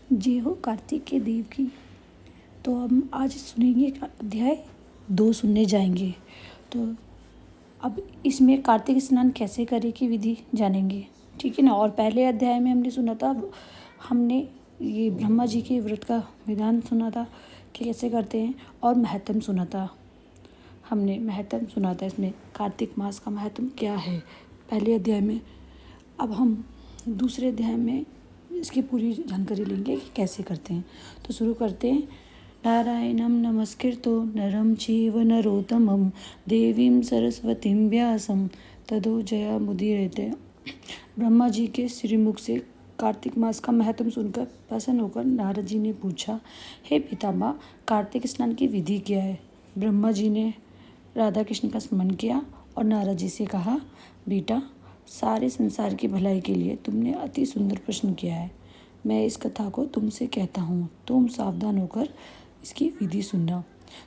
जय हो कार्तिक के देव की। तो हम आज सुनेंगे अध्याय 2 सुनने जाएंगे। तो अब इसमें कार्तिक स्नान कैसे करें की विधि जानेंगे, ठीक है ना। और पहले अध्याय में हमने सुना था, हमने ये ब्रह्मा जी के व्रत का विधान सुना था कि कैसे करते हैं, और महत्म सुना था। हमने महत्म सुना था इसमें कार्तिक मास का महत्म क्या है पहले अध्याय में। अब हम दूसरे अध्याय में इसकी पूरी जानकारी लेंगे कि कैसे करते हैं। तो शुरू करते हैं। नारायणं नमस्कृतो नरं चैव नरोत्तमं देवीं सरस्वतीं व्यासं ततो जयमुदीरये। ब्रह्मा जी के श्रीमुख से कार्तिक मास का महत्व सुनकर प्रसन्न होकर नारद जी ने पूछा, हे पितामह, कार्तिक स्नान की विधि क्या है। ब्रह्मा जी ने राधा कृष्ण का स्मरण किया और नारद जी से कहा, बेटा, सारे संसार की भलाई के लिए तुमने अति सुंदर प्रश्न किया है। मैं इस कथा को तुमसे कहता हूँ, तुम सावधान होकर इसकी विधि सुनना।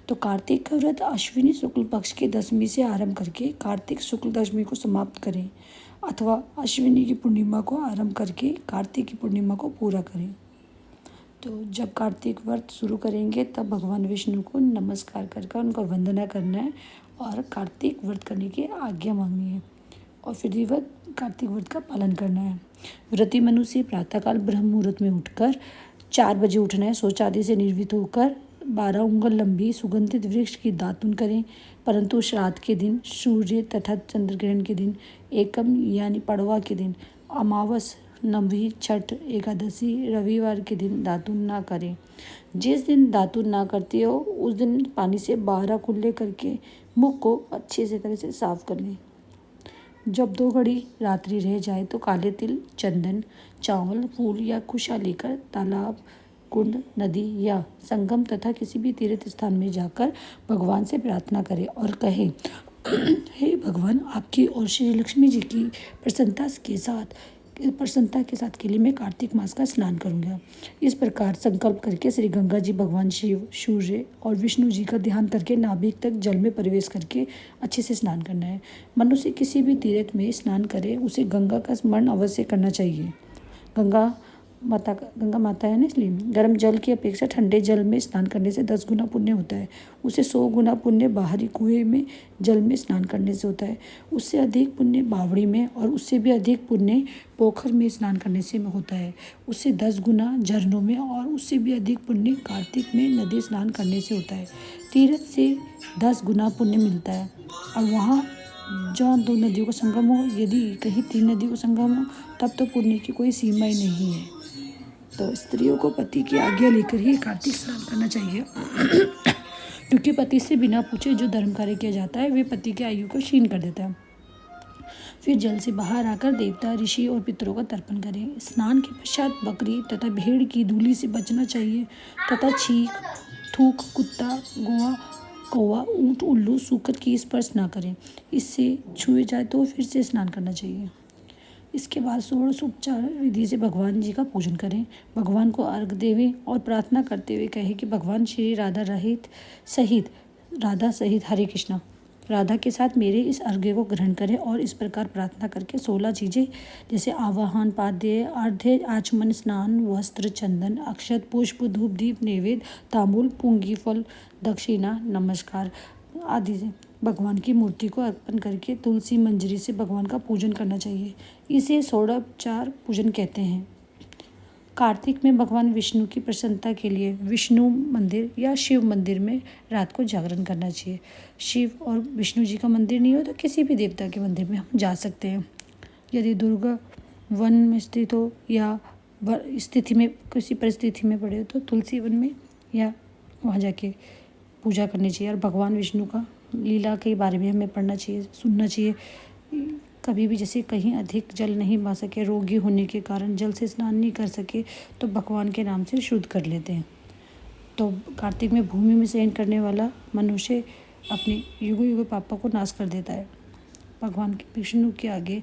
तो कार्तिक का व्रत अश्विनी शुक्ल पक्ष की दशमी से आरंभ करके कार्तिक शुक्ल दशमी को समाप्त करें, अथवा अश्विनी की पूर्णिमा को आरंभ करके कार्तिक की पूर्णिमा को पूरा करें। तो जब कार्तिक व्रत शुरू करेंगे तब भगवान विष्णु को नमस्कार कर उनका वंदना करना है और कार्तिक व्रत करने की आज्ञा मांगनी है और फिर विधिवत कार्तिक व्रत का पालन करना है। व्रती मनुष्य प्रातःकाल ब्रह्म मुहूर्त में उठकर 4 बजे उठना है। शौच आदि से निर्वित होकर 12 उंगल लंबी सुगंधित वृक्ष की दातुन करें, परंतु श्राद्ध के दिन, सूर्य तथा चंद्रग्रहण के दिन, एकम यानी पड़वा के दिन, अमावस, नवमी, छठ, एकादशी, रविवार के दिन दातुन ना करें। जिस दिन दातुन ना करते हो उस दिन पानी से 12 कुल्ले करके मुख को अच्छे से तरह से साफ कर लें। जब 2 घड़ी रात्रि रह जाए तो काले तिल, चंदन, चावल, फूल या कुशा लेकर तालाब, कुंड, नदी या संगम तथा किसी भी तीर्थ स्थान में जाकर भगवान से प्रार्थना करें और कहें, हे भगवान, आपकी और श्री लक्ष्मी जी की प्रसन्नता के साथ के लिए मैं कार्तिक मास का स्नान करूंगा। इस प्रकार संकल्प करके श्री गंगा जी, भगवान शिव, सूर्य और विष्णु जी का ध्यान करके नाभिक तक जल में प्रवेश करके अच्छे से स्नान करना है। मनुष्य किसी भी तीर्थ में स्नान करे उसे गंगा का स्मरण अवश्य करना चाहिए। गंगा माता है ना, इसलिए गर्म जल की अपेक्षा ठंडे जल में स्नान करने से 10 गुना पुण्य होता है। उसे 100 गुना पुण्य बाहरी कुएं में जल में स्नान करने से होता है। उससे अधिक पुण्य बावड़ी में और उससे भी अधिक पुण्य पोखर में स्नान करने से होता है। उससे 10 गुना झरनों में और उससे भी अधिक पुण्य कार्तिक में नदी स्नान करने से होता है। तीर्थ से 10 गुना पुण्य मिलता है और वहाँ जहाँ 2 नदियों का संगम हो, यदि कहीं 3 नदियों का संगम हो, तब तो पुण्य की कोई सीमा ही नहीं है। तो स्त्रियों को पति की आज्ञा लेकर ही कार्तिक स्नान करना चाहिए क्योंकि पति से बिना पूछे जो धर्म कार्य किया जाता है वे पति की आयु को क्षीण कर देता है। फिर जल से बाहर आकर देवता, ऋषि और पितरों का तर्पण करें। स्नान के पश्चात बकरी तथा भेड़ की धूली से बचना चाहिए तथा छींक, थूक, कुत्ता, गोवा, कौवा, ऊँट, उल्लू, सूकर की स्पर्श ना करें। इससे छुए जाए तो फिर से स्नान करना चाहिए। इसके बाद षोडशोपचार विधि से भगवान जी का पूजन करें। भगवान को अर्घ देवें और प्रार्थना करते हुए कहें कि भगवान श्री राधा सहित हरे कृष्णा, राधा के साथ मेरे इस अर्घ्य को ग्रहण करें और इस प्रकार प्रार्थना करके 16 चीज़ें जैसे आवाहन, पाद्य, अर्घ्य, आचमन, स्नान, वस्त्र, चंदन, अक्षत, पुष्प, धूप, दीप, नैवेद्य, तांबूल, पुंगी फल, दक्षिणा, नमस्कार आदि से भगवान की मूर्ति को अर्पण करके तुलसी मंजरी से भगवान का पूजन करना चाहिए। इसे षोडशोपचार पूजन कहते हैं। कार्तिक में भगवान विष्णु की प्रसन्नता के लिए विष्णु मंदिर या शिव मंदिर में रात को जागरण करना चाहिए। शिव और विष्णु जी का मंदिर नहीं हो तो किसी भी देवता के मंदिर में हम जा सकते हैं। यदि दुर्गा वन में स्थित हो या स्थिति में किसी परिस्थिति में पड़े हो तो तुलसी वन में या वहाँ जाके पूजा करनी चाहिए और भगवान विष्णु का लीला के बारे में हमें पढ़ना चाहिए, सुनना चाहिए। कभी भी जैसे कहीं अधिक जल नहीं पा सके, रोगी होने के कारण जल से स्नान नहीं कर सके तो भगवान के नाम से शुद्ध कर लेते हैं। तो कार्तिक में भूमि में शयन करने वाला मनुष्य अपने युगों युगों पापों को नाश कर देता है। भगवान विष्णु के आगे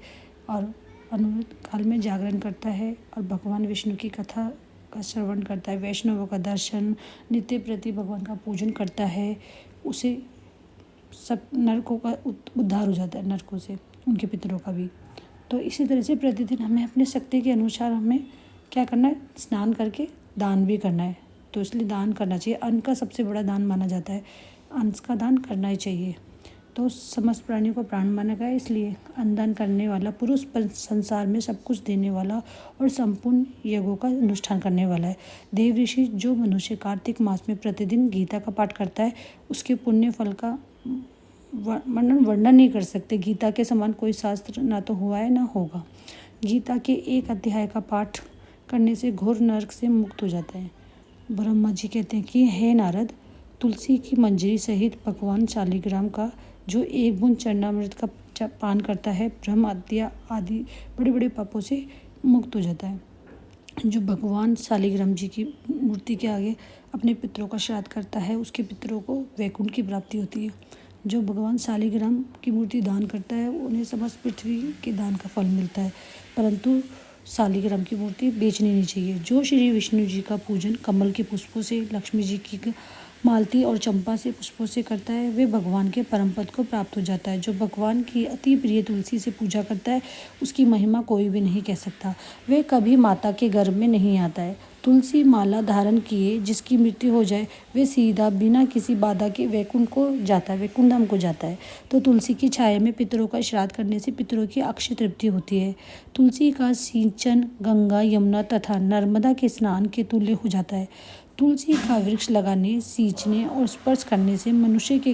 और अनुरुद्ध काल में जागरण करता है और भगवान विष्णु की कथा का श्रवण करता है, वैष्णवों का दर्शन, नित्य प्रति भगवान का पूजन करता है, उसे सब नरकों का उद्धार हो जाता है, नरकों से, उनके पितरों का भी। तो इसी तरह से प्रतिदिन हमें अपने शक्ति के अनुसार हमें क्या करना है, स्नान करके दान भी करना है। तो इसलिए दान करना चाहिए, अन्न का सबसे बड़ा दान माना जाता है, अन्न का दान करना ही चाहिए। तो समस्त प्राणियों को प्राण माना गया, इसलिए अन्नदान करने वाला पुरुष संसार में सब कुछ देने वाला और संपूर्ण यज्ञों का अनुष्ठान करने वाला है। देव ऋषि, जो मनुष्य कार्तिक मास में प्रतिदिन गीता का पाठ करता है, उसके पुण्य फल का वर्णन नहीं कर सकते। गीता के समान कोई शास्त्र ना तो हुआ है ना होगा। गीता के एक अध्याय का पाठ करने से घोर नरक से मुक्त हो जाता है। ब्रह्मा जी कहते हैं कि हे नारद, तुलसी की मंजरी सहित भगवान शालिग्राम का जो एक बूंद चरणामृत का पान करता है, ब्रह्म हत्या आदि बड़े बड़े पापों से मुक्त हो जाता है। जो भगवान शालिग्राम जी की मूर्ति के आगे अपने पितरों का श्राद्ध करता है, उसके पितरों को वैकुंठ की प्राप्ति होती है। जो भगवान शालिग्राम की मूर्ति दान करता है, उन्हें समस्त पृथ्वी के दान का फल मिलता है। परंतु शालिग्राम की मूर्ति बेचनी नहीं चाहिए। जो श्री विष्णु जी का पूजन कमल के पुष्पों से, लक्ष्मी जी की मालती और चंपा से पुष्पों से करता है, वे भगवान के परम पद को प्राप्त हो जाता है। जो भगवान की अति प्रिय तुलसी से पूजा करता है, उसकी महिमा कोई भी नहीं कह सकता। वे कभी माता के गर्भ में नहीं आता है। तुलसी माला धारण किए जिसकी मृत्यु हो जाए, वे सीधा बिना किसी बाधा के वैकुंठ को जाता है, वैकुंठ धाम को जाता है। तो तुलसी की छाया में पितरों का श्राद्ध करने से पितरों की अक्षय तृप्ति होती है। तुलसी का सिंचन गंगा, यमुना तथा नर्मदा के स्नान के तुल्य हो जाता है। तुलसी का वृक्ष लगाने, सींचने और स्पर्श करने से मनुष्य की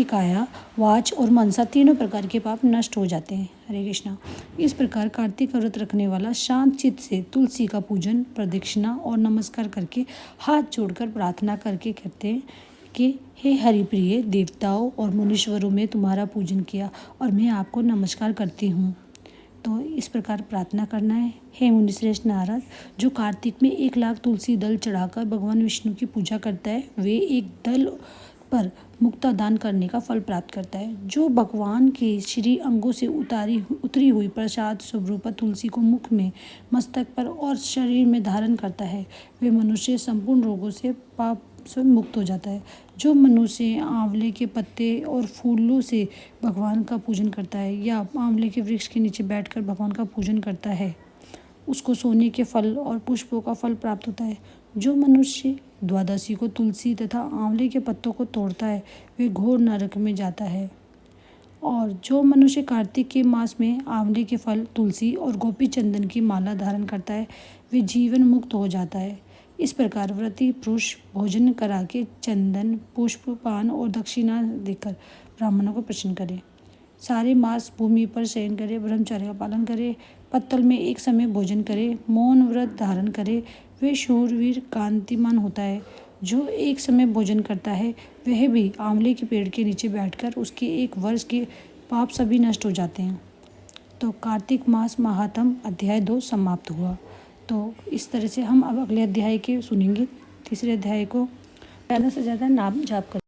काया, वाच और मनसा तीनों प्रकार के पाप नष्ट हो जाते हैं। हरे कृष्णा। इस प्रकार कार्तिक का व्रत रखने वाला शांत चित्त से तुलसी का पूजन, प्रदक्षिणा और नमस्कार करके हाथ जोड़कर प्रार्थना करके कहते हैं कि हे हरिप्रिय देवताओं और मुनीश्वरों, में तुम्हारा पूजन किया और मैं आपको नमस्कार करती हूँ। तो इस प्रकार प्रार्थना करना है। हे मुनिश्रेष्ठ नारद, जो कार्तिक में 1,00,000 तुलसी दल चढ़ाकर भगवान विष्णु की पूजा करता है, वे एक दल पर मुक्ता दान करने का फल प्राप्त करता है। जो भगवान के श्री अंगों से उतरी हुई प्रसाद स्वरूपा तुलसी को मुख में, मस्तक पर और शरीर में धारण करता है, वे मनुष्य संपूर्ण रोगों से पाप से मुक्त हो जाता है। जो मनुष्य आंवले के पत्ते और फूलों से भगवान का पूजन करता है या आंवले के वृक्ष के नीचे बैठकर भगवान का पूजन करता है, उसको सोने के फल और पुष्पों का फल प्राप्त होता है। जो मनुष्य द्वादशी को तुलसी तथा आंवले के पत्तों को तोड़ता है, वे घोर नरक में जाता है। और जो मनुष्य कार्तिक के मास में आंवले के फल, तुलसी और गोपी चंदन की माला धारण करता है, वे जीवन मुक्त हो जाता है। इस प्रकार व्रती पुरुष भोजन करा के चंदन, पुष्प, पान और दक्षिणा देकर ब्राह्मणों को प्रसन्न करे। सारे मास भूमि पर शयन करे, ब्रह्मचर्य का पालन करे, पत्तल में एक समय भोजन करे, मौन व्रत धारण करे, वे शूरवीर कांतिमान होता है। जो एक समय भोजन करता है, वह भी आंवले के पेड़ के नीचे बैठकर उसके 1 वर्ष के पाप सभी नष्ट हो जाते हैं। तो कार्तिक मास महात्म अध्याय 2 समाप्त हुआ। तो इस तरह से हम अब अगले अध्याय के सुनेंगे। तीसरे अध्याय को ज़्यादा से ज़्यादा नाम जाप करें।